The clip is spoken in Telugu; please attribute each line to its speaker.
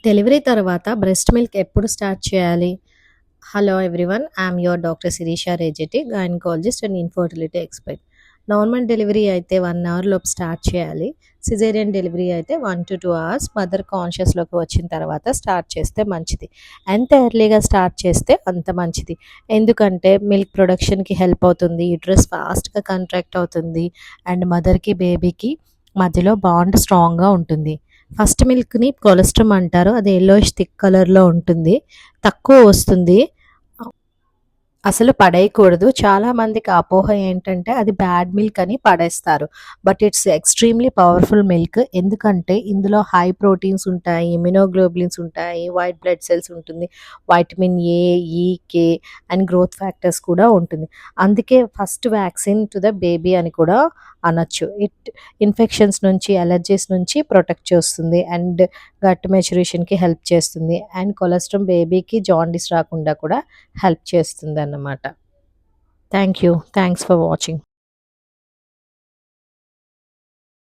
Speaker 1: డెలివరీ తర్వాత బ్రెస్ట్ మిల్క్ ఎప్పుడు స్టార్ట్ చేయాలి? Hello everyone. I'm your doctor Shirisha Rejetti, gynaecologist and infertility expert. Normal delivery అయితే 1 అవర్ లోపు స్టార్ట్ చేయాలి. సిజేరియన్ డెలివరీ అయితే 1-2 అవర్స్ మదర్ కాన్షియస్‌లోకి వచ్చిన తర్వాత స్టార్ట్ చేస్తే మంచిది. ఎంత ఎర్లీగా స్టార్ట్ చేస్తే అంత మంచిది. ఎందుకంటే మిల్క్ ప్రొడక్షన్‌కి హెల్ప్ అవుతుంది. యూట్రస్ ఫాస్ట్‌గా కాంట్రాక్ట్ అవుతుంది. అండ్ మదర్‌కి, బేబీకి మధ్యలో బాండ్ స్ట్రాంగ్‌గా ఉంటుంది. ఫస్ట్ మిల్క్‌ని కొలెస్ట్రమ్ అంటారు. అది యెల్లోయిష్ థిక్ కలర్‌లో ఉంటుంది. తక్కువ వస్తుంది. అసలు పడేయకూడదు. చాలామందికి అపోహ ఏంటంటే అది బ్యాడ్ మిల్క్ అని పడేస్తారు. But it's extremely powerful milk. ఎందుకంటే ఇందులో హై ప్రోటీన్స్ ఉంటాయి, ఇమ్యునోగ్లోబులిన్స్ ఉంటాయి, వైట్ బ్లడ్ సెల్స్ ఉంటుంది, vitamin A, E, K and growth factors కూడా ఉంటుంది. అందుకే first vaccine to the baby అని కూడా అనొచ్చు. ఇన్ఫెక్షన్స్ నుంచి, అలర్జీస్ నుంచి ప్రొటెక్ట్ చేస్తుంది అండ్ గట్ మెచ్యురేషన్‌కి హెల్ప్ చేస్తుంది. అండ్ కొలెస్ట్రాల్ బేబీకి జాండీస్ రాకుండా కూడా హెల్ప్ చేస్తుందన్నమాట. Thank you. Thanks for watching.